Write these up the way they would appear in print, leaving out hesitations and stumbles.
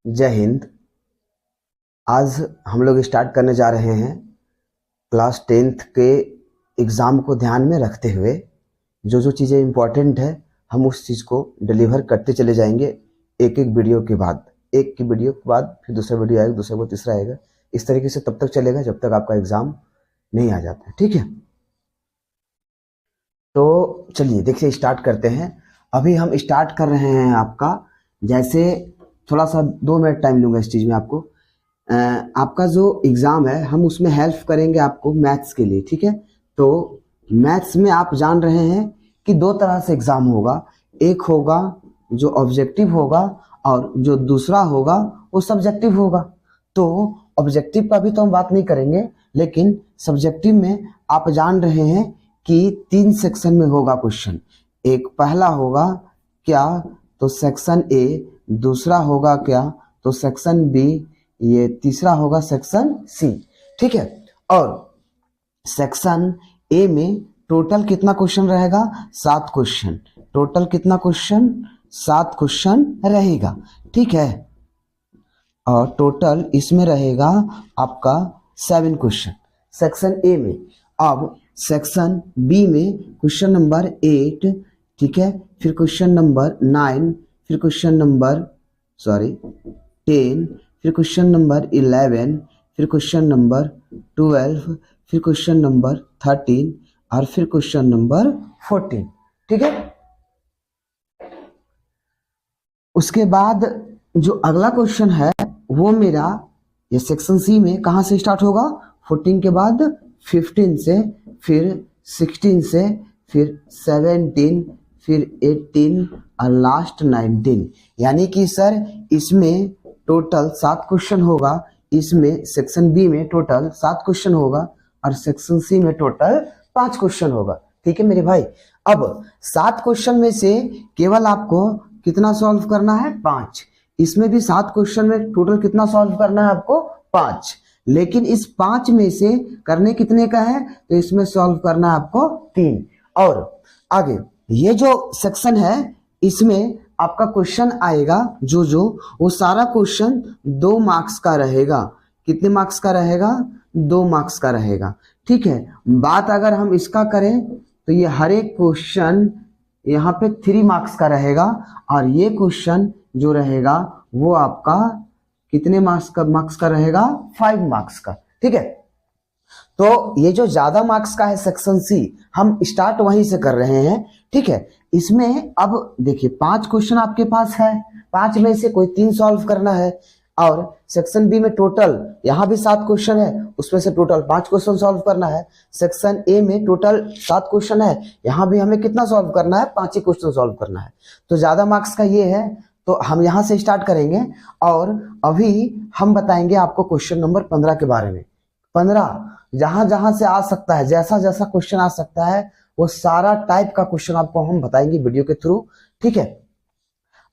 जय हिंद। आज हम लोग स्टार्ट करने जा रहे हैं क्लास 10th के एग्ज़ाम को ध्यान में रखते हुए जो जो चीज़ें इम्पोर्टेंट है हम उस चीज़ को डिलीवर करते चले जाएंगे। एक एक वीडियो के बाद, एक की वीडियो के बाद फिर दूसरा वीडियो आएगा, दूसरे को तीसरा आएगा। इस तरीके से तब तक चलेगा जब तक आपका एग्ज़ाम नहीं आ जाता है। ठीक है, तो चलिए देखिए स्टार्ट करते हैं। अभी हम स्टार्ट कर रहे हैं आपका, जैसे थोड़ा सा 2 मिनट टाइम लूँगा इस चीज़ में आपको। आपका जो एग्ज़ाम है हम उसमें हेल्प करेंगे आपको मैथ्स के लिए। ठीक है, तो मैथ्स में आप जान रहे हैं कि 2 तरह से एग्ज़ाम होगा। एक होगा जो ऑब्जेक्टिव होगा और जो दूसरा होगा वो सब्जेक्टिव होगा। तो ऑब्जेक्टिव का भी तो हम बात नहीं करेंगे, लेकिन सब्जेक्टिव में आप जान रहे हैं कि 3 सेक्शन में होगा क्वेश्चन। एक पहला होगा क्या, तो सेक्शन ए, दूसरा होगा क्या, तो सेक्शन बी, ये तीसरा होगा सेक्शन सी। ठीक है, और सेक्शन ए में टोटल कितना क्वेश्चन रहेगा? 7 क्वेश्चन। टोटल कितना क्वेश्चन? 7 क्वेश्चन रहेगा। ठीक है, और टोटल इसमें रहेगा आपका 7 क्वेश्चन सेक्शन ए में। अब सेक्शन बी में क्वेश्चन नंबर 8, ठीक है, फिर क्वेश्चन नंबर 9, फिर क्वेश्चन नंबर 10, फिर क्वेश्चन नंबर 11, फिर क्वेश्चन नंबर 12, फिर क्वेश्चन नंबर 13 और फिर क्वेश्चन नंबर 14। ठीक है, उसके बाद जो अगला क्वेश्चन है वो मेरा ये सेक्शन सी में कहाँ से स्टार्ट होगा? 14 के बाद 15 से, फिर 16 से, फिर 17, फिर 18 और लास्ट 19। यानी कि सर इसमें टोटल 7 क्वेश्चन होगा। इसमें सेक्शन बी में टोटल 7 क्वेश्चन होगा और सेक्शन सी में टोटल 5 क्वेश्चन होगा। ठीक है मेरे भाई, अब 7 क्वेश्चन में से केवल आपको कितना सॉल्व करना है? 5। इसमें भी 7 क्वेश्चन में टोटल कितना सॉल्व करना है आपको? 5। लेकिन इस 5 में से करने कितने का है? तो इसमें सॉल्व करना है आपको 3। और आगे ये जो सेक्शन है इसमें आपका क्वेश्चन आएगा जो वो सारा क्वेश्चन 2 मार्क्स का रहेगा। कितने मार्क्स का रहेगा? 2 मार्क्स का रहेगा। ठीक है, बात अगर हम इसका करें तो ये हर एक क्वेश्चन यहाँ पे 3 मार्क्स का रहेगा और ये क्वेश्चन जो रहेगा वो आपका कितने मार्क्स का रहेगा? 5 मार्क्स का। ठीक है, तो ये जो ज्यादा मार्क्स का है सेक्शन सी, हम स्टार्ट वहीं से कर रहे हैं। ठीक है, इसमें अब देखिए 5 क्वेश्चन आपके पास है, 5 में से कोई 3 सॉल्व करना है। और सेक्शन बी में टोटल यहाँ भी 7 क्वेश्चन है, उसमें से टोटल 5 क्वेश्चन सॉल्व करना है। सेक्शन ए में टोटल 7 क्वेश्चन है, यहाँ भी हमें कितना सॉल्व करना है? 5 ही क्वेश्चन सॉल्व करना है। तो ज्यादा मार्क्स का ये है, तो हम यहाँ से स्टार्ट करेंगे और अभी हम बताएंगे आपको क्वेश्चन नंबर 15 के बारे में। 15 जहां जहां से आ सकता है, जैसा जैसा क्वेश्चन आ सकता है वो सारा टाइप का क्वेश्चन आपको हम बताएंगे वीडियो के थ्रू। ठीक है,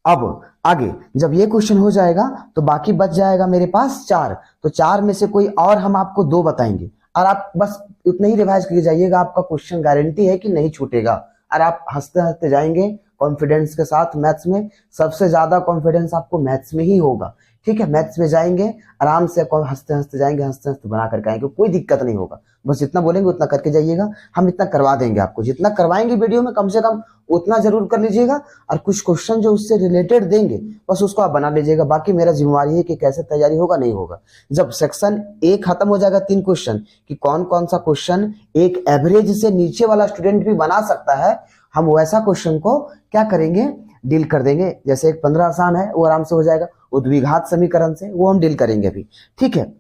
अब आगे जब ये क्वेश्चन हो जाएगा तो बाकी बच जाएगा मेरे पास 4। तो 4 में से कोई और हम आपको 2 बताएंगे और आप बस उतना ही रिवाइज करके जाइएगा। आपका क्वेश्चन गारंटी है कि नहीं छूटेगा और आप हंसते हंसते जाएंगे कॉन्फिडेंस के साथ। मैथ्स में सबसे ज्यादा कॉन्फिडेंस आपको मैथ्स में ही होगा। ठीक है, मैथ्स में जाएंगे आराम से, हंसते हंसते जाएंगे, हंसते हंसते बना करके आएंगे, कोई दिक्कत नहीं होगा। बस जितना बोलेंगे उतना करके जाइएगा, हम इतना करवा देंगे आपको। जितना करवाएंगे वीडियो में कम से कम उतना जरूर कर लीजिएगा और कुछ क्वेश्चन जो उससे रिलेटेड देंगे बस उसको आप बना लीजिएगा। बाकी मेरा जिम्मेवारी है कि कैसे तैयारी होगा नहीं होगा। जब सेक्शन ए खत्म हो जाएगा 3 क्वेश्चन कि कौन कौन सा क्वेश्चन एक एवरेज से नीचे वाला स्टूडेंट भी बना सकता है, हम वैसा क्वेश्चन को क्या करेंगे? डील कर देंगे। जैसे एक 15 आसान है वो आराम से हो जाएगा, वो द्विघात समीकरण से, वो हम डील करेंगे अभी। ठीक है,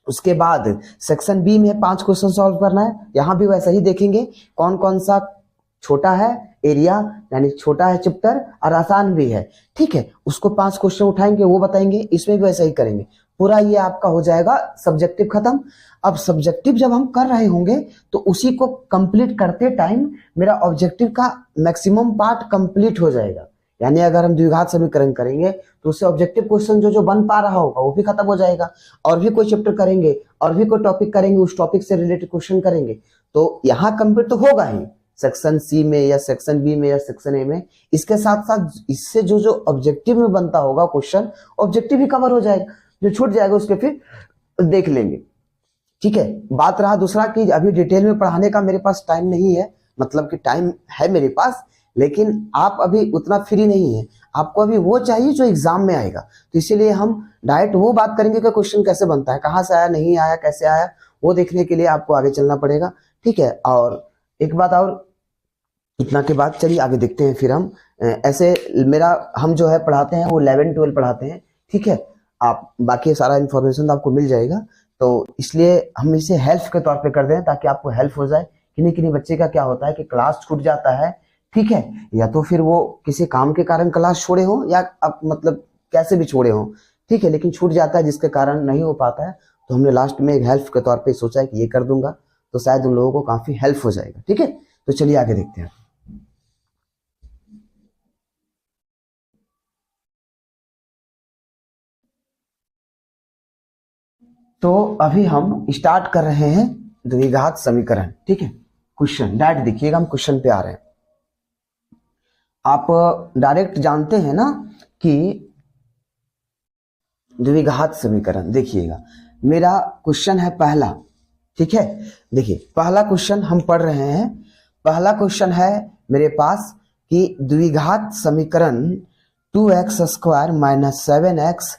उसके बाद सेक्शन बी में 5 क्वेश्चन सॉल्व करना है। यहाँ भी वैसा ही देखेंगे कौन कौन सा छोटा है एरिया, यानी छोटा है चैप्टर और आसान भी है। ठीक है, उसको 5 क्वेश्चन उठाएंगे, वो बताएंगे। इसमें भी वैसा ही करेंगे। पूरा ये आपका हो जाएगा सब्जेक्टिव खत्म। अब सब्जेक्टिव जब हम कर रहे होंगे तो उसी को कंप्लीट करते टाइम मेरा ऑब्जेक्टिव का मैक्सिमम पार्ट कंप्लीट हो जाएगा। यानी अगर हम द्विघात समीकरण करेंगे तो उससे ऑब्जेक्टिव क्वेश्चन जो बन पा रहा होगा वो भी खत्म हो जाएगा। और भी कोई चैप्टर करेंगे और भी कोई टॉपिक करेंगे, उस टॉपिक से रिलेटेड क्वेश्चन करेंगे, तो यहाँ कंप्लीट तो होगा ही, सेक्शन सी में या सेक्शन बी में या सेक्शन ए में, इसके साथ साथ इससे जो जो ऑब्जेक्टिव में बनता होगा क्वेश्चन, ऑब्जेक्टिव भी कवर हो जाएगा, जो छूट जाएगा उसके फिर देख लेंगे। ठीक है, बात रहा दूसरा कि अभी डिटेल में पढ़ाने का मेरे पास टाइम नहीं है, मतलब कि टाइम है मेरे पास, लेकिन आप अभी उतना फ्री नहीं है, आपको अभी वो चाहिए जो एग्जाम में आएगा, तो इसीलिए हम डायरेक्ट वो बात करेंगे कि क्वेश्चन कैसे बनता है, कहाँ से आया, नहीं आया, कैसे आया, वो देखने के लिए आपको आगे चलना पड़ेगा। ठीक है, और एक बात और, इतना के बाद चलिए आगे देखते हैं। फिर हम ऐसे हम जो है पढ़ाते हैं वो 11-12 पढ़ाते हैं। ठीक है, आप बाकी सारा इन्फॉर्मेशन तो आपको मिल जाएगा, तो इसलिए हम इसे हेल्प के तौर पे कर दें ताकि आपको हेल्प हो जाए। किन्हीं किन्हीं बच्चे का क्या होता है कि क्लास छूट जाता है, ठीक है, या तो फिर वो किसी काम के कारण क्लास छोड़े हो या अब मतलब कैसे भी छोड़े हो, ठीक है, लेकिन छूट जाता है जिसके कारण नहीं हो पाता है, तो हमने लास्ट में एक हेल्प के तौर पे सोचा है कि ये कर दूंगा, तो शायद उन लोगों को काफी हेल्प हो जाएगा। ठीक है, तो चलिए आगे देखते हैं। तो अभी हम स्टार्ट कर रहे हैं द्विघात समीकरण। ठीक है, क्वेश्चन डायरेक्ट देखिएगा, हम क्वेश्चन पे आ रहे हैं। आप डायरेक्ट जानते हैं ना कि द्विघात समीकरण, देखिएगा मेरा क्वेश्चन है पहला। ठीक है, देखिए पहला क्वेश्चन हम पढ़ रहे हैं। पहला क्वेश्चन है मेरे पास कि द्विघात समीकरण 2x² - 7x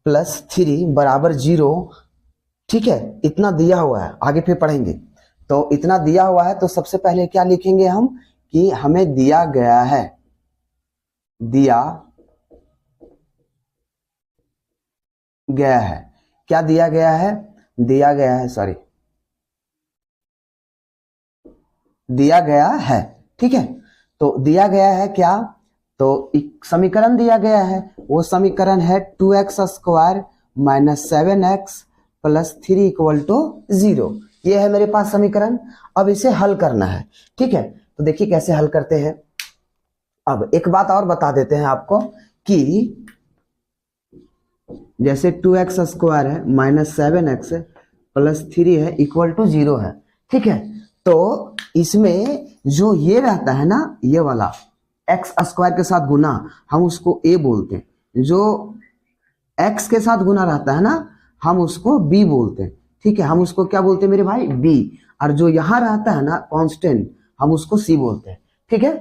प्लस 3 बराबर 0। ठीक है, इतना दिया हुआ है, आगे फिर पढ़ेंगे। तो इतना दिया हुआ है तो सबसे पहले क्या लिखेंगे हम कि हमें दिया गया है, क्या दिया गया है, दिया गया है। ठीक है, तो दिया गया है क्या, तो एक समीकरण दिया गया है, वो समीकरण है 2x² - 7x प्लस 3 = 0। ये है मेरे पास समीकरण। अब इसे हल करना है। ठीक है, तो देखिए कैसे हल करते हैं। अब एक बात और बता देते हैं आपको कि जैसे 2x² है -7x प्लस 3 है = 0 है। ठीक है, तो इसमें जो ये रहता है ना, ये वाला x² के साथ गुना, हम उसको a बोलते हैं। जो x के साथ गुना रहता है ना, हम उसको b बोलते हैं। ठीक है, हम उसको क्या बोलते हैं मेरे भाई, b। और जो यहां रहता है ना कांस्टेंट, हम उसको c बोलते हैं। ठीक है,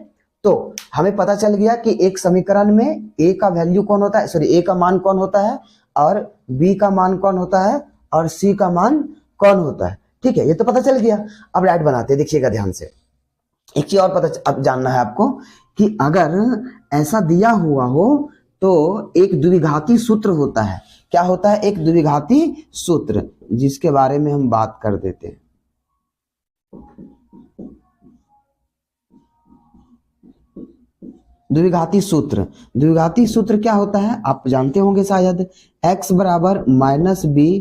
तो हमें पता चल गया कि एक समीकरण में a का वैल्यू कौन होता है, सॉरी a का मान कौन होता है, और b का मान कौन होता है, और c का मान कौन होता है। ठीक है, ये तो पता चल गया। अब राइट बनाते हैं, देखिएगा ध्यान से। एक चीज और अब जानना है आपको कि अगर ऐसा दिया हुआ हो तो एक द्विघाती सूत्र होता है। क्या होता है, एक द्विघाती सूत्र, जिसके बारे में हम बात कर देते हैं। द्विघाती सूत्र क्या होता है आप जानते होंगे शायद, x बराबर -b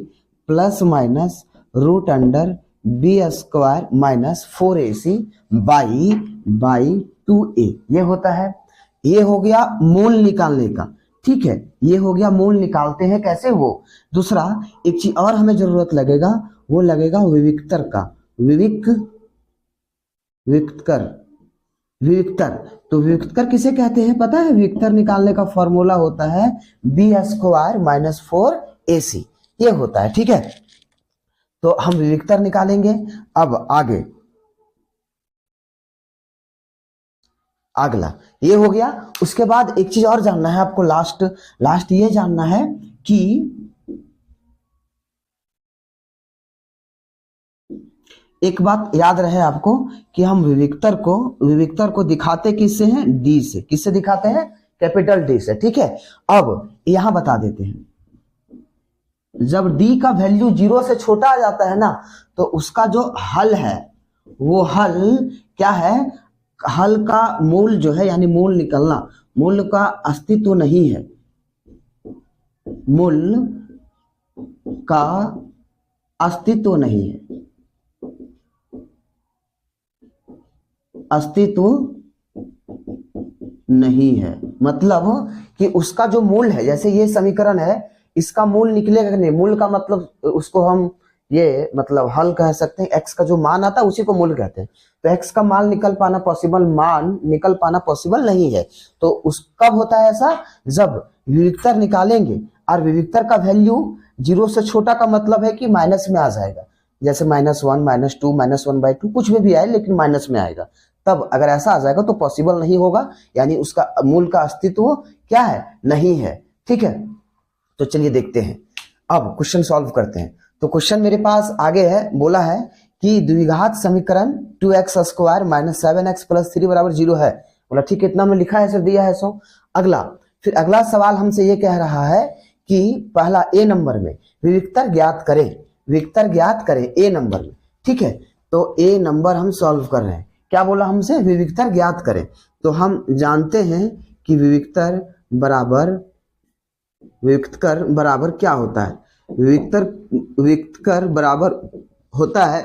plus minus √b² - 4ac by 2a। ये होता है, ये हो गया मूल निकालने का। ठीक है, ये हो गया मूल निकालते हैं कैसे वो। दूसरा एक चीज और हमें जरूरत लगेगा, वो लगेगा विविक्तर का, विविक्तर। तो विविक्तर किसे कहते हैं पता है, विविक्तर निकालने का फॉर्मूला होता है b² - 4ac, ये होता है। ठीक है, तो हम विविक्तर निकालेंगे। अब अगला ये हो गया। उसके बाद एक चीज और जानना है आपको, लास्ट ये जानना है कि एक बात याद रहे आपको कि हम विविक्तर को दिखाते किससे हैं, डी से। किससे दिखाते हैं, कैपिटल डी से। ठीक है, अब यहां बता देते हैं, जब डी का वैल्यू 0 से छोटा आ जाता है ना, तो उसका जो हल है, वो हल क्या है, हल का मूल जो है, यानी मूल निकलना, मूल का अस्तित्व नहीं है, मूल का अस्तित्व नहीं है, मतलब कि उसका जो मूल है, जैसे ये समीकरण है, इसका मूल निकलेगा नहीं। मूल का मतलब उसको हम ये मतलब हल कह सकते हैं, एक्स का जो मान आता है उसी को मूल कहते हैं। तो एक्स का मान निकल पाना पॉसिबल नहीं है। तो उस कब होता है ऐसा, जब विविक्तर निकालेंगे और विविक्तर का वैल्यू 0 से छोटा का मतलब है कि माइनस में आ जाएगा, जैसे -1, -2, -1/2 कुछ भी आए लेकिन माइनस में आएगा। तब अगर ऐसा आ जाएगा तो पॉसिबल नहीं होगा, यानी उसका मूल का अस्तित्व क्या है, नहीं है। ठीक है, तो चलिए देखते हैं, अब क्वेश्चन सॉल्व करते हैं। तो क्वेश्चन मेरे पास आगे है, बोला है कि द्विघात समीकरण 2x² - 7x + 3 = 0 है। बोला ठीक है, इतना में लिखा है, सर दिया है। सो अगला, फिर अगला सवाल हमसे ये कह रहा है कि पहला ए नंबर में विविक्तर ज्ञात करें ए नंबर में। ठीक है, तो ए नंबर हम सॉल्व कर रहे हैं। क्या बोला हमसे, विविक्तर ज्ञात करें। तो हम जानते हैं कि विविक्तर बराबर क्या होता है, विविक्तर बराबर होता है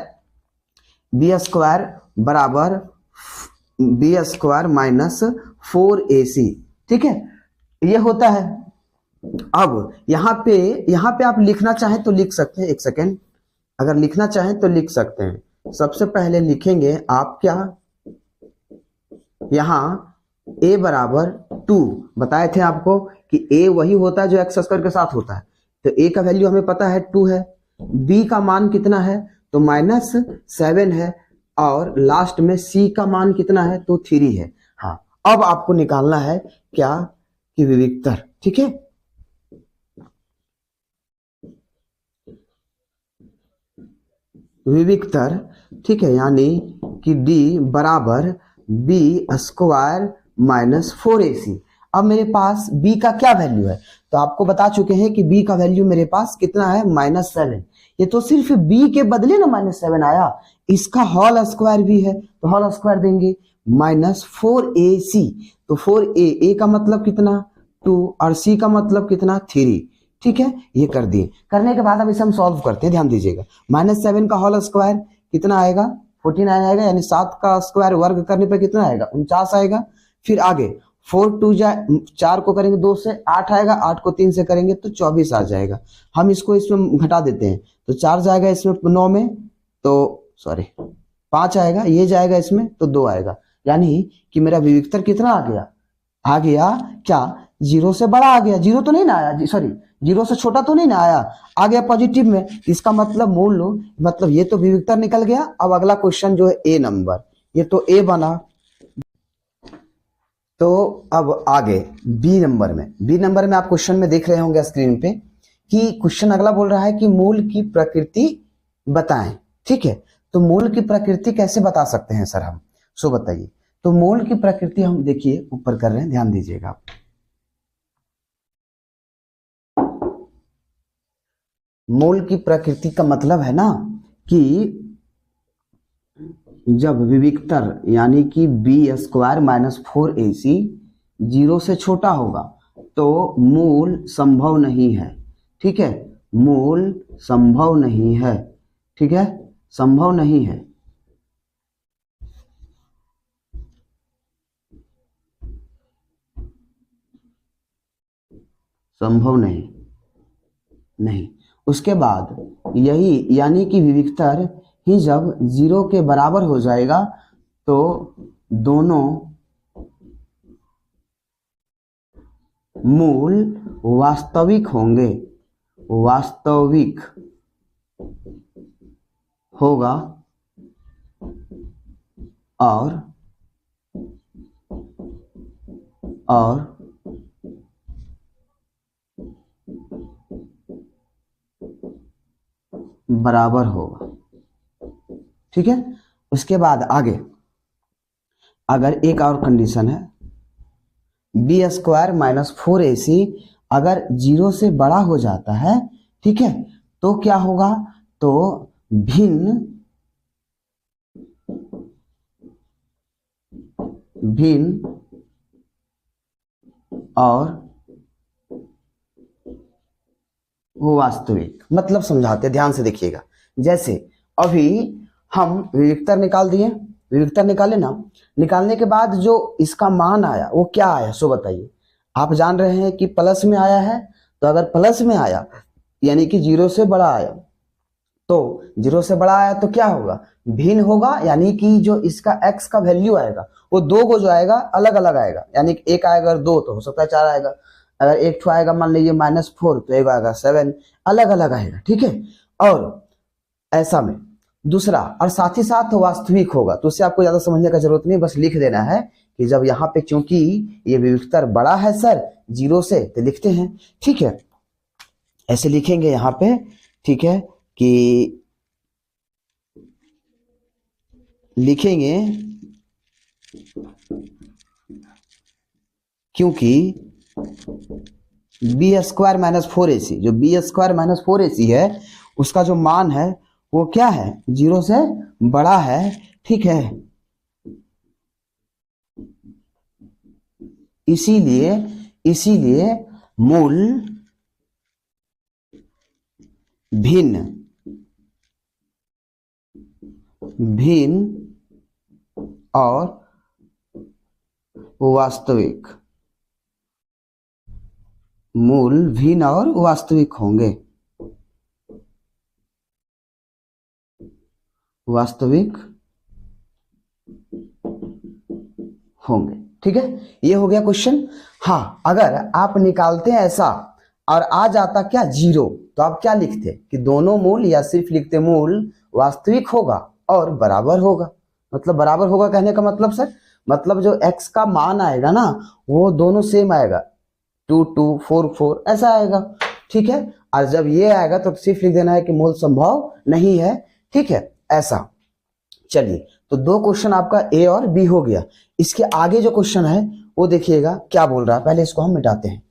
b² - 4ac। ठीक है, ये होता है। अब यहाँ पे आप लिखना चाहें तो लिख सकते हैं, एक सेकेंड, अगर लिखना चाहें तो लिख सकते हैं। सबसे पहले लिखेंगे आप क्या, यहाँ a बराबर 2 बताए थे आपको कि a वही होता है जो x² के साथ होता है। तो a का वैल्यू हमें पता है 2 है, b का मान कितना है तो -7 है, और लास्ट में c का मान कितना है तो 3 है। हाँ, अब आपको निकालना है क्या कि विविक्तर। ठीक है, विविक्तर, ठीक है, यानी कि d बराबर b² - 4ac। अब मेरे पास b का क्या वैल्यू है, तो आपको बता चुके हैं कि b का वैल्यू मेरे पास कितना है, -7। ये तो सिर्फ b के बदले ना -7 आया, इसका होल स्क्वायर भी है तो होल स्क्वायर देंगे, -4ac। तो 4a का मतलब कितना 2 और c का मतलब कितना 3। ठीक है, ये कर दिए। करने के बाद अब इसे हम सॉल्व करते हैं, ध्यान दीजिएगा। -7 का होल स्क्वायर कितना आएगा 49 आएगा, यानी 7 का स्क्वायर वर्ग करने पे कितना आएगा 49 आएगा। फिर आगे 4 2 4 को करेंगे 2 से 8 आएगा, 8 को 3 से करेंगे तो 24 आ जाएगा। हम इसको इसमें घटा देते हैं तो 4 जाएगा इसमें 9 में, तो सॉरी 5 आएगा, ये जाएगा इसमें तो 2 आएगा, यानी कि मेरा विविक्तर कितना आ गया क्या 0 से बड़ा आ गया, 0 तो नहीं ना आया, सॉरी 0 से छोटा तो नहीं ना आया, आ गया पॉजिटिव में। इसका मतलब मूल लो, मतलब ये तो विविक्तर निकल गया। अब अगला क्वेश्चन जो है ए नंबर, ये तो ए बना। तो अब आगे बी नंबर में आप क्वेश्चन में देख रहे होंगे स्क्रीन पे कि क्वेश्चन अगला बोल रहा है कि मूल की प्रकृति बताएं। ठीक है, तो मूल की प्रकृति कैसे बता सकते हैं सर हम, सो बताइए। तो मूल की प्रकृति हम देखिए ऊपर कर रहे हैं, ध्यान दीजिएगा आप। मूल की प्रकृति का मतलब है ना कि जब विविक्तर यानी कि b² - 4ac 0 से छोटा होगा तो मूल संभव नहीं है। ठीक है, मूल संभव नहीं है। ठीक है, संभव नहीं है। संभव नहीं। उसके बाद यही यानी कि विविक्तर ही जब 0 के बराबर हो जाएगा तो दोनों मूल वास्तविक होंगे, वास्तविक होगा और बराबर होगा। ठीक है, उसके बाद आगे अगर एक और कंडीशन है b² - 4ac अगर 0 से बड़ा हो जाता है, ठीक है, तो क्या होगा, तो भिन्न और वो वास्तविक। मतलब समझाते, ध्यान से देखिएगा। जैसे अभी हम विविक्तर निकाल दिए, विविक्तर निकाले ना, निकालने के बाद जो इसका मान आया वो क्या आया सो बताइए। आप जान रहे हैं कि प्लस में आया है, तो अगर प्लस में आया यानी कि 0 से बड़ा आया, तो 0 से बड़ा आया तो क्या होगा, भिन्न होगा, यानी कि जो इसका x का वैल्यू आएगा वो दो को जो आएगा अलग अलग आएगा, यानी कि एक आएगा अगर 2 तो हो सकता है 4 आएगा, अगर एक ठो आएगा मान लीजिए -4 तो एक आएगा 7, अलग अलग आएगा, ठीक है। और ऐसा में दूसरा, और साथ ही साथ वास्तविक होगा, तो उससे आपको ज्यादा समझने का जरूरत नहीं, बस लिख देना है कि जब यहाँ पे क्योंकि ये विविधतर बड़ा है सर 0 से तो लिखते हैं, ठीक है। ऐसे लिखेंगे यहाँ पे, ठीक है, कि लिखेंगे क्योंकि b² - 4ac, जो b² - 4ac है उसका जो मान है वो क्या है, 0 से बड़ा है, ठीक है। इसीलिए मूल भिन्न और वास्तविक, मूल भिन्न और वास्तविक होंगे, वास्तविक होंगे, ठीक है। ये हो गया क्वेश्चन। हाँ, अगर आप निकालते हैं ऐसा और आ जाता क्या 0, तो आप क्या लिखते कि दोनों मूल, या सिर्फ लिखते मूल वास्तविक होगा और बराबर होगा। मतलब बराबर होगा कहने का मतलब सर, मतलब जो x का मान आएगा ना वो दोनों सेम आएगा, 2 2 4 4 ऐसा आएगा, ठीक है। और जब ये आएगा तो सिर्फ लिख देना है कि मूल संभव नहीं है, ठीक है, ऐसा। चलिए, तो दो क्वेश्चन आपका ए और बी हो गया। इसके आगे जो क्वेश्चन है वो देखिएगा क्या बोल रहा है, पहले इसको हम मिटाते हैं।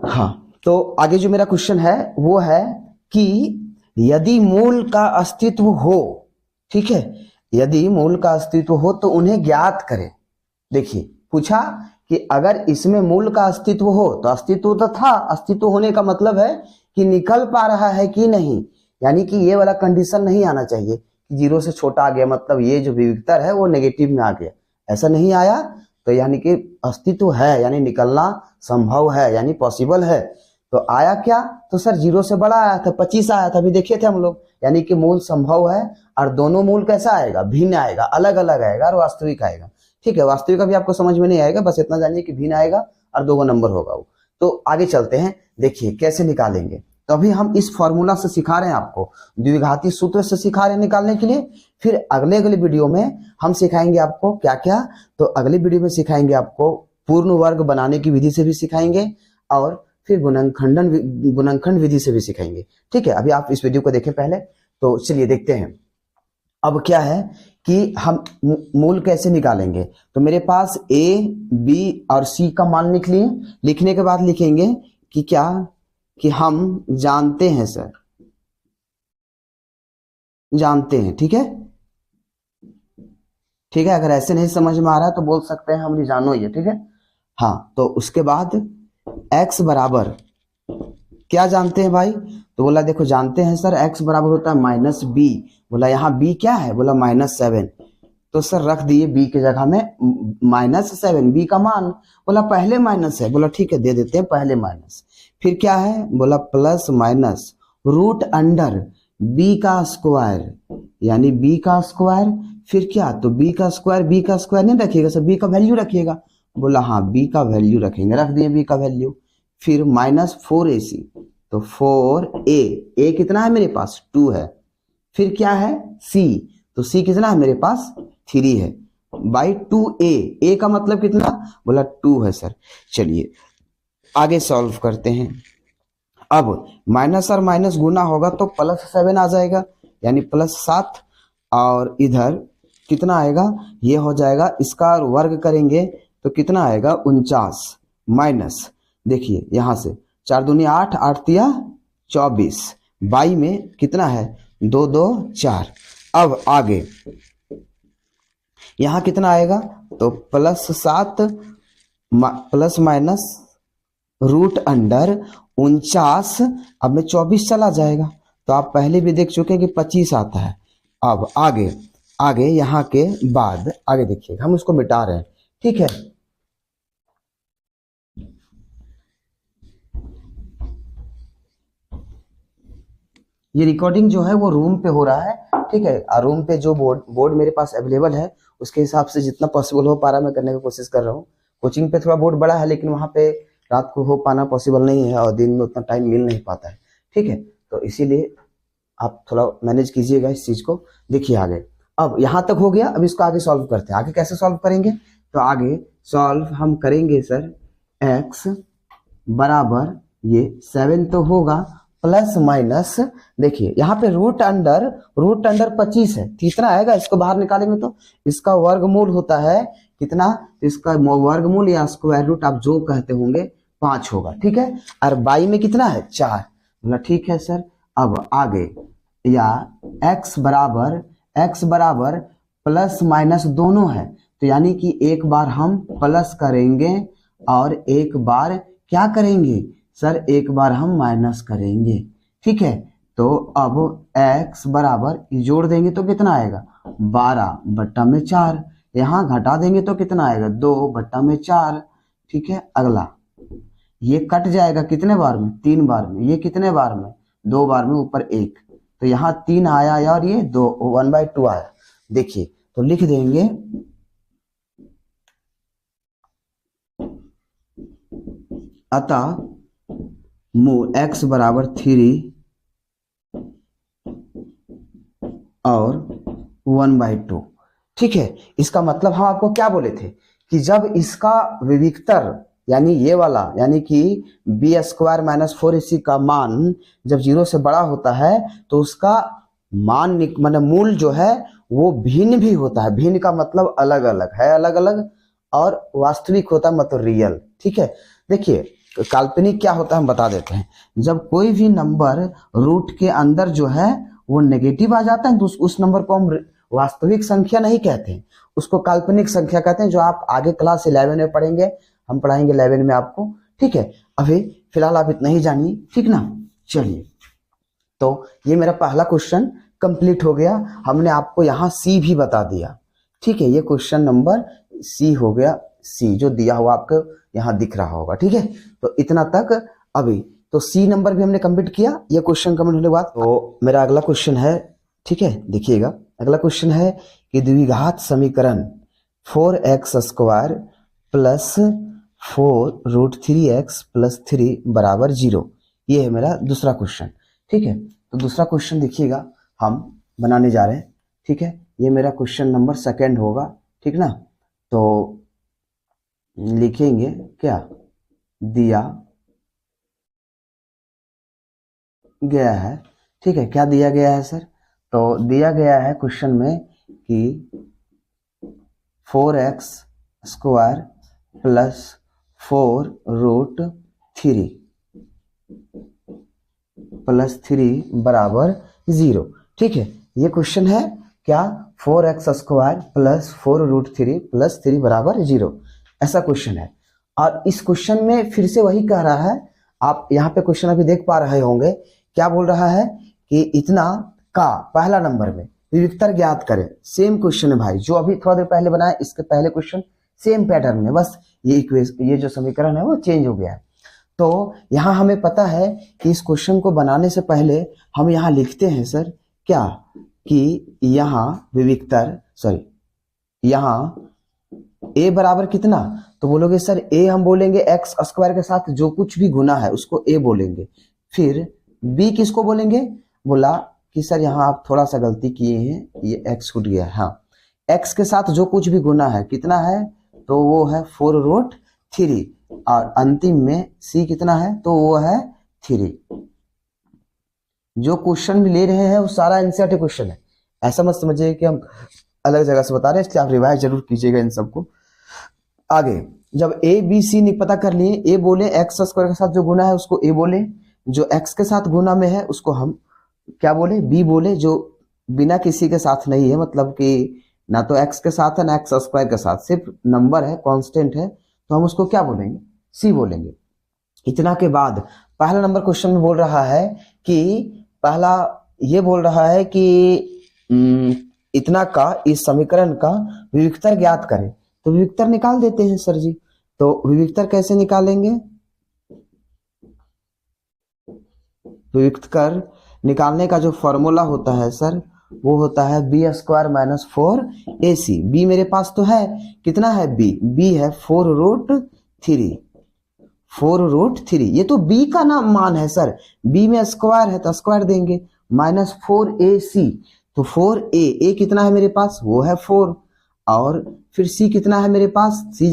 हाँ, तो आगे जो मेरा क्वेश्चन है वो है कि यदि मूल का अस्तित्व हो, ठीक है, यदि मूल का अस्तित्व हो तो उन्हें ज्ञात करें। देखिए, पूछा कि अगर इसमें मूल का अस्तित्व हो, तो अस्तित्व तो था, अस्तित्व होने का मतलब है कि निकल पा रहा है कि नहीं, यानी कि ये वाला कंडीशन नहीं आना चाहिए कि 0 से छोटा आ गया, मतलब ये जो विविधतर है वो नेगेटिव में आ गया, ऐसा नहीं आया, तो यानी कि अस्तित्व है, यानी निकलना संभव है, यानी पॉसिबल है। तो आया क्या, तो सर 0 से बड़ा आया था, 25 आया था, अभी देखे थे हम लोग, यानी कि मूल संभव है, और दोनों मूल कैसा आएगा, भिन्न आएगा, अलग अलग आएगा, और वास्तविक आएगा, ठीक है। वास्तविक अभी आपको समझ में नहीं आएगा, बस इतना जानिए कि भिन्न आएगा और 2 नंबर होगा वो। तो आगे चलते हैं, देखिए कैसे निकालेंगे। तो अभी हम इस फॉर्मूला से सिखा रहे हैं आपको, द्विघाती सूत्र से सिखा रहे हैं निकालने के लिए। फिर अगले वीडियो में हम सिखाएंगे आपको क्या क्या, तो अगले वीडियो में सिखाएंगे आपको पूर्ण वर्ग बनाने की विधि से भी सिखाएंगे, और फिर गुणनखंड विधि से भी सिखाएंगे, ठीक है। अभी आप इस वीडियो को देखें पहले, तो चलिए देखते हैं। अब क्या है कि हम मूल कैसे निकालेंगे, तो मेरे पास a, b और c का मान लिख लिए। लिखने के बाद लिखेंगे कि क्या, कि हम जानते हैं सर, जानते हैं, ठीक है, ठीक है। अगर ऐसे नहीं समझ में आ रहा है तो बोल सकते हैं हम जानो ये, ठीक है। हाँ, तो उसके बाद x बराबर क्या जानते हैं भाई, तो बोला देखो जानते हैं सर x बराबर होता है -b, बोला यहाँ b क्या है, बोला -7, तो सर रख दिए b की जगह में -7, b का मान, बोला पहले माइनस है, बोला ठीक है दे देते हैं पहले माइनस, फिर क्या है, बोला plus minus root under b का स्क्वायर, यानी b का स्क्वायर, फिर क्या, तो b का स्क्वायर नहीं रखिएगा सर, b का वैल्यू रखिएगा, बोला हाँ b का वैल्यू रखेंगे, रख दिए b का वैल्यू, फिर -4ac, तो 4a कितना है मेरे पास 2 है, फिर क्या है c, तो c कितना है मेरे पास 3 है, बाई 2a का मतलब कितना, बोला 2 है सर। चलिए आगे सॉल्व करते हैं। अब माइनस और माइनस गुना होगा तो +7 आ जाएगा, यानी +7, और इधर कितना आएगा, ये हो जाएगा, इसका वर्ग करेंगे तो कितना आएगा 49, माइनस देखिए यहाँ से 4 दूनी 8, 8 तिया 24, बाई में कितना है 2 2 4। अब आगे यहाँ कितना आएगा, तो +7 प्लस माइनस रूट अंडर 49, अब में 24 चला जाएगा, तो आप पहले भी देख चुके हैं कि 25 आता है। अब आगे यहाँ के बाद आगे देखिए हम उसको मिटा रहे हैं, ठीक है। ये रिकॉर्डिंग जो है वो रूम पे हो रहा है, ठीक है। और रूम पे जो बोर्ड मेरे पास अवेलेबल है उसके हिसाब से जितना पॉसिबल हो पा रहा मैं करने की कोशिश कर रहा हूँ। कोचिंग पे थोड़ा बोर्ड बड़ा है लेकिन वहाँ पे रात को हो पाना पॉसिबल नहीं है और दिन में उतना टाइम मिल नहीं पाता है, ठीक है। तो इसीलिए आप थोड़ा मैनेज कीजिएगा इस चीज को। देखिए आगे, अब यहाँ तक हो गया, अब इसको आगे सॉल्व करते हैं। आगे कैसे सॉल्व करेंगे, तो आगे सॉल्व हम करेंगे सर x बराबर ये 7 तो होगा प्लस माइनस, देखिए यहाँ पे रूट अंडर 25 है, कितना आएगा इसको बाहर निकालेंगे तो इसका वर्गमूल होता है कितना, इसका वर्गमूल या स्क्वायर रूट आप जो कहते होंगे 5 होगा, ठीक है। और बाई में कितना है 4, मतलब ठीक है सर। अब आगे या x बराबर प्लस माइनस दोनों है, तो यानी कि एक बार हम प्लस करेंगे और एक बार क्या करेंगे सर, एक बार हम माइनस करेंगे, ठीक है। तो अब x बराबर जोड़ देंगे तो कितना आएगा 12/4, यहाँ घटा देंगे तो कितना आएगा 2/4, ठीक है। अगला ये कट जाएगा कितने बार में 3 बार में, ये कितने बार में 2 बार में, ऊपर 1, तो यहाँ 3 आया और ये 2 1/2 आया। देखिए तो लिख देंगे अतः मूल x बराबर 3 और 1/2, ठीक है। इसका मतलब हम आपको क्या बोले थे कि जब इसका विविक्तर यानी ये वाला यानी कि b² माइनस 4ac का मान जब 0 से बड़ा होता है तो उसका मान मतलब मूल जो है वो भिन्न भी होता है। भिन्न का मतलब अलग अलग है, अलग अलग, और वास्तविक होता है मतलब रियल, ठीक है। देखिए काल्पनिक क्या होता है हम बता देते हैं। जब कोई भी नंबर रूट के अंदर जो है वो नेगेटिव आ जाता है तो उस नंबर को हम वास्तविक संख्या नहीं कहते हैं, उसको काल्पनिक संख्या कहते हैं, जो आप आगे क्लास 11 में पढ़ेंगे, हम पढ़ाएंगे 11 में आपको, ठीक है। अभी फिलहाल आप इतना ही जानिए, ठीक ना। चलिए तो ये मेरा पहला क्वेश्चन कंप्लीट हो गया, हमने आपको यहाँ सी भी बता दिया, ठीक है। ये क्वेश्चन नंबर सी हो गया, सी जो दिया हुआ आपको यहाँ दिख रहा होगा, ठीक है। तो इतना तक अभी तो सी नंबर भी हमने कंप्लीट किया। ये क्वेश्चन कंप्लीट होने के बाद तो मेरा अगला क्वेश्चन है, ठीक है, देखिएगा अगला क्वेश्चन है कि द्विघात समीकरण 4x² प्लस 4√3x प्लस 3 बराबर 0, ये है मेरा दूसरा क्वेश्चन, ठीक है। तो दूसरा क्वेश्चन देखिएगा हम बनाने जा रहे हैं, ठीक है। ये मेरा क्वेश्चन नंबर सेकंड होगा, ठीक ना। तो लिखेंगे क्या दिया गया है, ठीक है। क्या दिया गया है सर, तो दिया गया है क्वेश्चन में कि 4x² प्लस 4√3 प्लस 3 बराबर 0, ठीक है। ये क्वेश्चन है क्या 4x² प्लस 4√3 प्लस 3 बराबर 0, ऐसा क्वेश्चन है। और इस क्वेश्चन में फिर से वही कह रहा है, आप यहाँ पे क्वेश्चन अभी देख पा रहे होंगे, क्या बोल रहा है कि इतना का पहला नंबर में विविक्तर ज्ञात करें। सेम क्वेश्चन है भाई, जो अभी थोड़ा देर पहले बनाया इसके पहले क्वेश्चन सेम पैटर्न में, बस ये जो समीकरण है वो चेंज हो गया है। तो यहाँ हमें पता है कि इस क्वेश्चन को बनाने से पहले हम यहाँ लिखते हैं सर क्या कि यहाँ विविक्तर यहाँ a बराबर कितना, तो बोलोगे सर a हम बोलेंगे x² के साथ जो कुछ भी गुना है उसको a बोलेंगे। फिर b किसको बोलेंगे, बोला कि सर यहाँ आप थोड़ा सा गलती किए हैं, ये x छूट गया है, हाँ x के साथ जो कुछ भी गुना है कितना है, तो वो है 4√3, और अंतिम में c कितना है, तो वो है 3। जो क्वेश्चन भी ले रहे हैं वो सारा एनसीईआरटी क्वेश्चन है, ऐसा मत समझिए कि हम अलग जगह से बता रहे हैं, इसलिए आप रिवाइज जरूर कीजिएगा इन सबको। आगे जब a b c नहीं पता कर लिए, a बोले x² के साथ जो गुना है उसको a बोले, जो x के साथ गुना में है उसको हम क्या बोले b बोले, जो बिना किसी के साथ नहीं है, मतलब कि ना तो x के साथ है ना x² के साथ, सिर्फ नंबर है कांस्टेंट है, तो हम उसको क्या बोलेंगे c बोलेंगे। इतना के बाद पहला नंबर क्वेश्चन में बोल रहा है कि पहला ये बोल रहा है कि इतना का इस समीकरण का विविक्तर ज्ञात करें, तो विविक्तर निकाल देते हैं सर जी। तो विविक्तर कैसे निकालेंगे, विविक्तर निकालने का जो फॉर्मूला होता है सर वो होता है B square minus 4ac। B मेरे पास तो है, कितना है बी है 4√3। 4√3 ये तो बी का ना मान है सर, बी में स्क्वायर है तो स्क्वायर देंगे, माइनस 4ac। तो 4a कितना है मेरे पास, वो है 4, और फिर c कितना है मेरे पास, c की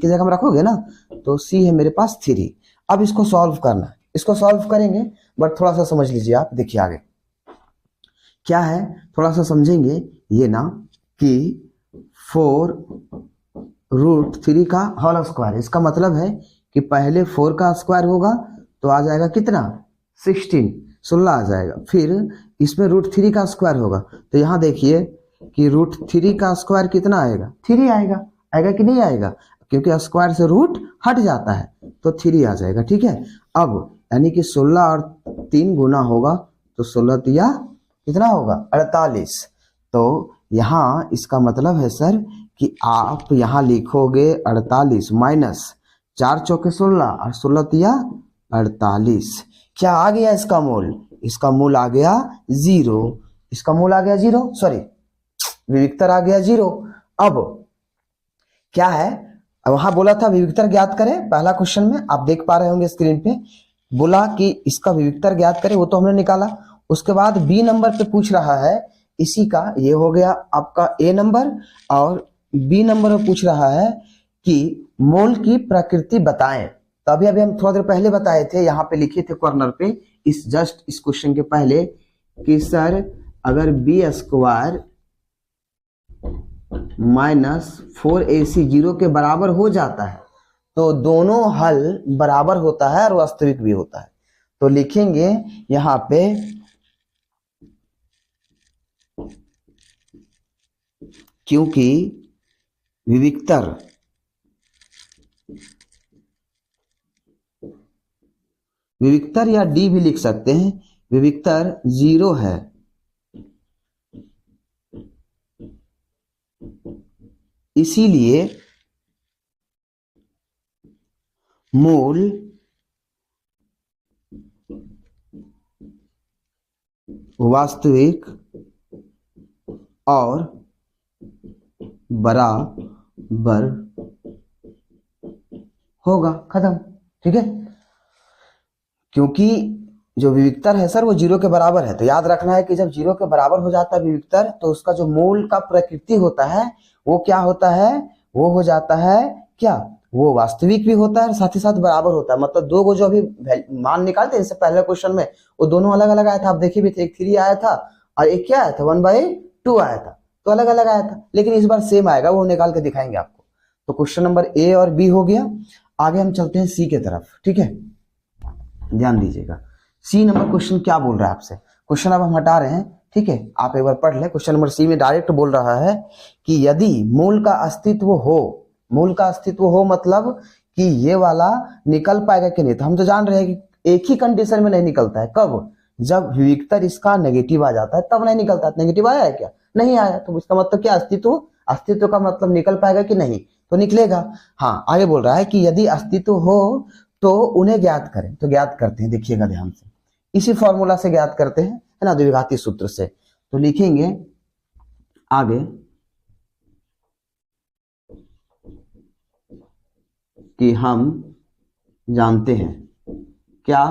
जगह में रखोगे ना, तो c है मेरे पास 3। अब इसको सॉल्व करना है, इसको सॉल्व करेंगे, बट थोड़ा सा समझ लीजिए आप। देखिए आगे क्या है, थोड़ा सा समझेंगे ये ना, कि 4√3 का होल स्क्वायर, इसका मतलब है कि पहले 4 का स्क्वायर होगा तो आ जाएगा कितना, 16 आ जाएगा। फिर इसमें √3 का स्क्वायर होगा, तो यहाँ देखिए कि √3 का स्क्वायर कितना आएगा, 3 आएगा। आएगा कि नहीं आएगा, क्योंकि स्क्वायर से रूट हट जाता है तो 3 आ जाएगा। ठीक है, अब यानी कि 16 और 3 गुना होगा तो 16 तिया कितना होगा, 48। तो यहाँ इसका मतलब है सर कि आप यहाँ लिखोगे 48 माइनस 4 चौके 16 और 16 तिया 48। क्या आ गया इसका मूल, इसका मूल आ गया 0, इसका मूल आ गया 0, सॉरी विविक्तर आ गया 0। अब क्या है, वहां बोला था विविक्तर ज्ञात करें, पहला क्वेश्चन में आप देख पा रहे होंगे स्क्रीन पे, बोला कि इसका विविक्तर ज्ञात करें, वो तो हमने निकाला। उसके बाद बी नंबर पे पूछ रहा है इसी का, ये हो गया आपका ए नंबर, और बी नंबर में पूछ रहा है कि मोल की प्रकृति बताएं। तो अभी हम थोड़ा देर पहले बताए थे, यहाँ पे लिखे थे कॉर्नर पे, इस जस्ट इस क्वेश्चन के पहले, कि सर अगर बी स्क्वायर माइनस 4ac 0 के बराबर हो जाता है तो दोनों हल बराबर होता है और वास्तविक भी होता है। तो लिखेंगे यहां पे क्योंकि विविक्तर या डी भी लिख सकते हैं, विविक्तर 0 है, इसीलिए मूल वास्तविक और बराबर होगा, खत्म। ठीक है, क्योंकि जो विविक्तर है सर वो 0 के बराबर है, तो याद रखना है कि जब 0 के बराबर हो जाता है विविक्तर, तो उसका जो मूल का प्रकृति होता है वो क्या होता है, वो हो जाता है क्या, वो वास्तविक भी होता है, साथ ही साथ बराबर होता है। मतलब दो को जो अभी मान निकालते हैं, इससे पहले क्वेश्चन में वो दोनों अलग अलग आया था, आप देखिए भी थे, एक 3 आया था और एक क्या आया था 1/2 आया था, तो अलग अलग आया था, लेकिन इस बार सेम आएगा, वो निकाल के दिखाएंगे आपको। तो क्वेश्चन नंबर ए और बी हो गया। आगे हम चलते हैं सी के तरफ। ठीक है, ध्यान दीजिएगा, सी नंबर क्वेश्चन क्या बोल रहा है आपसे। क्वेश्चन अब हम हटा रहे हैं, ठीक है, आप एक बार पढ़ लें। क्वेश्चन नंबर सी में डायरेक्ट बोल रहा है कि यदि मूल का अस्तित्व हो, मूल का अस्तित्व हो मतलब कि ये वाला निकल पाएगा कि नहीं। तो हम तो जान रहे हैं कि एक ही कंडीशन में नहीं निकलता है, कब, जब विविक्तर इसका नेगेटिव आ जाता है तब नहीं निकलता है। नेगेटिव आया है क्या, नहीं आया, तो इसका मतलब क्या, अस्तित्व, अस्तित्व का मतलब निकल पाएगा कि नहीं, तो निकलेगा। हाँ, आगे बोल रहा है कि यदि अस्तित्व हो तो उन्हें ज्ञात करें। तो ज्ञात करते हैं, देखिएगा ध्यान से, इसी फॉर्मूला से ज्ञात करते हैं, है ना, द्विघाती सूत्र से। तो लिखेंगे आगे कि हम जानते हैं क्या,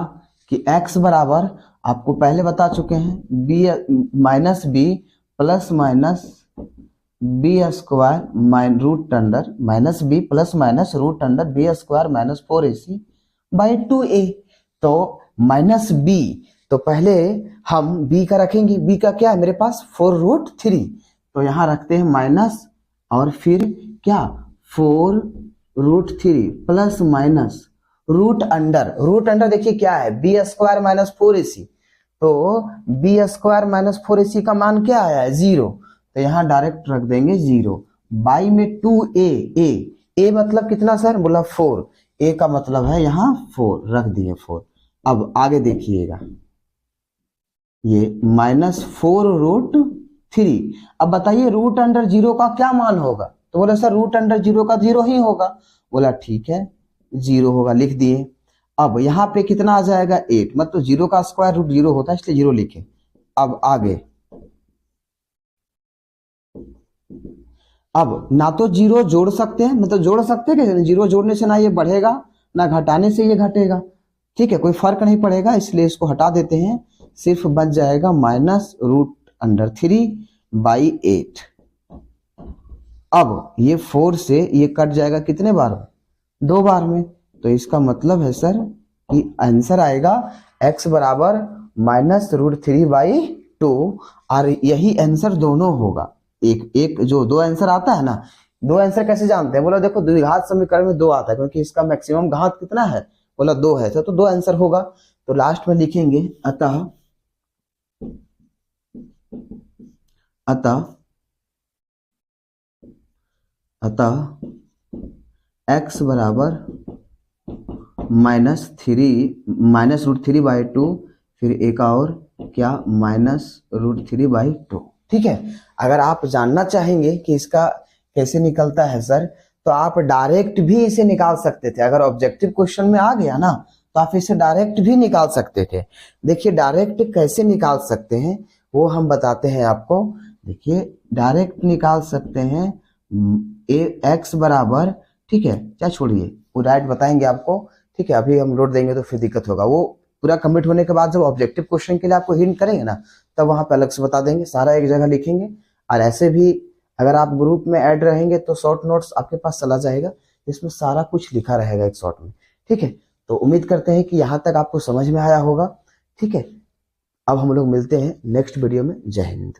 कि x बराबर, आपको पहले बता चुके हैं, b minus B plus minus B square root under minus B plus minus root under B square minus 4ac by 2a। तो माइनस बी, तो पहले हम b का रखेंगे, b का क्या है मेरे पास 4√3, तो यहां रखते हैं माइनस, और फिर क्या 4√3 plus minus root under, root under देखिए क्या है, बी स्क्वायर माइनस 4ac, तो बी स्क्वायर माइनस 4ac का मान क्या आया है 0, तो यहां डायरेक्ट रख देंगे 0, बाई में 2a, a मतलब कितना सर, बोला 4, a का मतलब है यहाँ 4, रख दिए 4। अब आगे देखिएगा, ये माइनस 4√3, अब बताइए रूट अंडर 0 का क्या मान होगा, तो बोला सर रूट अंडर 0 का 0 ही होगा, बोला ठीक है 0 होगा, लिख दिए। अब यहाँ पे कितना आ जाएगा 8, मतलब 0 का स्क्वायर रूट 0 होता है इसलिए 0 लिखे। अब आगे, अब ना तो 0 जोड़ सकते हैं, मतलब जोड़ सकते हैं कि 0 जोड़ने से ना ये बढ़ेगा ना घटाने से ये घटेगा, ठीक है, कोई फर्क नहीं पड़ेगा, इसलिए इसको हटा देते हैं। सिर्फ बच जाएगा -√3/8। अब ये 4 से ये कट जाएगा कितने बार? 2 बार में। तो इसका मतलब है सर कि आंसर आएगा x बराबर -√3/2, और यही आंसर दोनों होगा। एक जो 2 आंसर आता है ना, 2 आंसर कैसे जानते हैं? बोला देखो द्विघात समीकरण में 2 आता है क्योंकि इसका मैक्सिमम घात कितना है? बोला 2 है, तो 2 आंसर होगा। तो लास्ट में लिखेंगे अतः x बराबर -√3/2, फिर एक और क्या -√3/2। ठीक है, अगर आप जानना चाहेंगे कि इसका कैसे निकलता है सर, तो आप डायरेक्ट भी इसे निकाल सकते थे। अगर ऑब्जेक्टिव क्वेश्चन में आ गया ना तो आप इसे डायरेक्ट भी निकाल सकते थे। देखिए डायरेक्ट कैसे निकाल सकते हैं वो हम बताते हैं आपको। देखिए डायरेक्ट निकाल सकते हैं x बराबर, ठीक है, क्या छोड़िए वो डायरेक्ट बताएंगे आपको, ठीक है, अभी हम लोड देंगे तो फिर दिक्कत होगा। वो पूरा कमिट होने के बाद जब ऑब्जेक्टिव क्वेश्चन के लिए आपको हिंट करेंगे ना तब वहां पे अलग से बता देंगे, सारा एक जगह लिखेंगे। और ऐसे भी अगर आप ग्रुप में ऐड रहेंगे तो शॉर्ट नोट्स आपके पास चला जाएगा, इसमें सारा कुछ लिखा रहेगा एक शॉर्ट में। ठीक है, तो उम्मीद करते हैं कि यहाँ तक आपको समझ में आया होगा। ठीक है, अब हम लोग मिलते हैं नेक्स्ट वीडियो में। जय हिंद।